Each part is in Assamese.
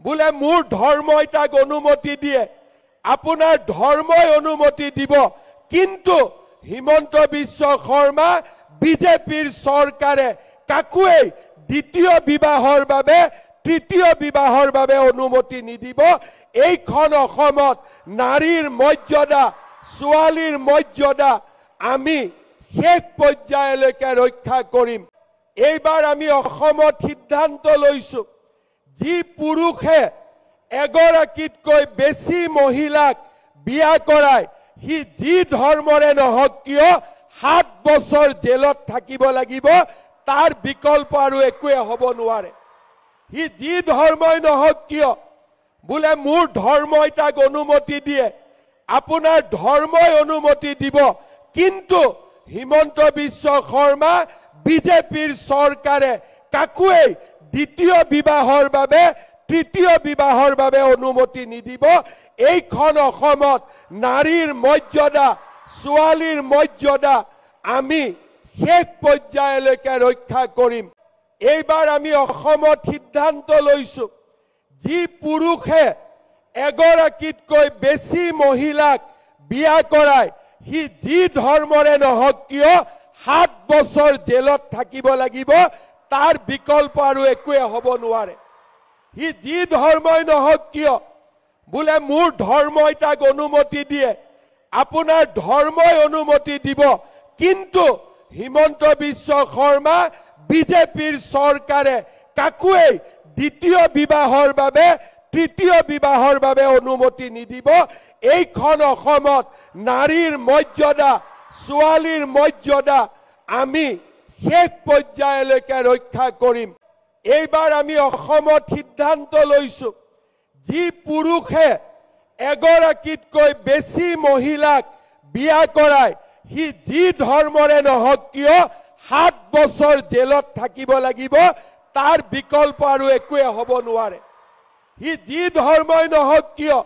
বোলে মোৰ ধৰ্মই তাক অনুমতি দিয়ে, আপোনাৰ ধৰ্মই অনুমতি দিব, কিন্তু হিমন্ত বিশ্ব শৰ্মা বিজেপিৰ চৰকাৰে কাকোৱেই দ্বিতীয় বিবাহৰ বাবে তৃতীয় বিবাহৰ বাবে অনুমতি নিদিব। এইখন অসমত নাৰীৰ মৰ্যাদা, ছোৱালীৰ মৰ্যাদা আমি শেষ পৰ্যায়লৈকে ৰক্ষা কৰিম। এইবাৰ আমি অসমত সিদ্ধান্ত লৈছো, যি পুৰুষে এগৰাকীতকৈ বেছি মহিলাক বিয়া কৰায় সি যি ধৰ্মৰে নহওক কিয় 7 বছৰ জেলত থাকিব লাগিব, তাৰ বিকল্প আৰু একোৱে হ'ব নোৱাৰে। সি যি ধৰ্মই নহওক কিয়, বোলে মোৰ ধৰ্মই তাক অনুমতি দিয়ে, আপোনাৰ ধৰ্মই অনুমতি দিব, কিন্তু হিমন্ত বিশ্ব শৰ্মা বিজেপিৰ চৰকাৰে কাকোৱেই দ্বিতীয় বিবাহৰ বাবে তৃতীয় বিবাহৰ বাবে অনুমতি নিদিব। এইখন অসমত নাৰীৰ মৰ্যাদা, ছোৱালীৰ মৰ্যাদা আমি শেষ পৰ্যায়লৈকে ৰক্ষা কৰিম। এইবাৰ আমি অসমত সিদ্ধান্ত লৈছো, যি পুৰুষে এগৰাকীতকৈ বেছি মহিলাক বিয়া কৰায় সি যি ধৰ্মৰে নহওক কিয় 7 বছৰ জেলত থাকিব লাগিব, তাৰ বিকল্প আৰু একোৱে হ'ব নোৱাৰে। সি যি ধৰ্মই নহওক কিয়, বোলে মোৰ ধৰ্মই তাক অনুমতি দিয়ে, আপোনাৰ ধৰ্মই অনুমতি দিব, কিন্তু হিমন্ত বিশ্ব শৰ্মা বিজেপিৰ চৰকাৰে কাকোৱেই দ্বিতীয় বিবাহৰ বাবে তৃতীয় বিবাহৰ বাবে অনুমতি নিদিব। এইখন অসমত নাৰীৰ মৰ্যাদা, ছোৱালীৰ মৰ্যাদা আমি শেষ পৰ্যায়লৈকে ৰক্ষা কৰিম। এইবাৰ আমি অসমত সিদ্ধান্ত লৈছো, যি পুৰুষে এগৰাকীতকৈ বেছি মহিলাক বিয়া কৰায় সি যি ধৰ্মৰে নহওক কিয় 7 বছৰ জেলত থাকিব লাগিব, তাৰ বিকল্প আৰু একোৱে হ'ব নোৱাৰে। সি যি ধৰ্মই নহওক কিয়,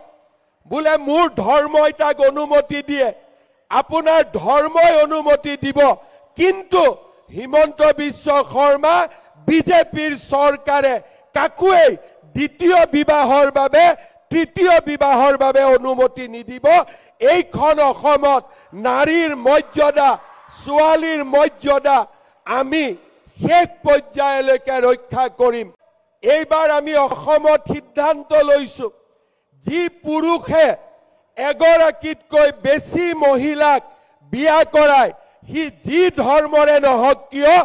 বোলে মোৰ ধৰ্মই তাক অনুমতি দিয়ে, আপোনাৰ ধৰ্মই অনুমতি দিব, কিন্তু হিমন্ত বিশ্ব শৰ্মা বিজেপিৰ চৰকাৰে কাকোৱেই দ্বিতীয় বিবাহৰ বাবে তৃতীয় বিবাহৰ বাবে অনুমতি নিদিব। এইখন অসমত নাৰীৰ মৰ্যাদা, ছোৱালীৰ মৰ্যাদা আমি শেষ পৰ্যায়লৈকে ৰক্ষা কৰিম। এইবাৰ আমি অসমত সিদ্ধান্ত লৈছো, যি পুৰুষে এগৰাকীতকৈ বেছি মহিলাক বিয়া কৰায় সি যি ধৰ্মৰে নহওক কিয়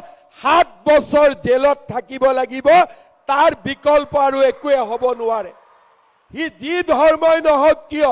7 বছৰ জেলত থাকিব লাগিব, তাৰ বিকল্প আৰু একোৱে হ'ব নোৱাৰে। সি যি ধৰ্মই নহওক কিয়,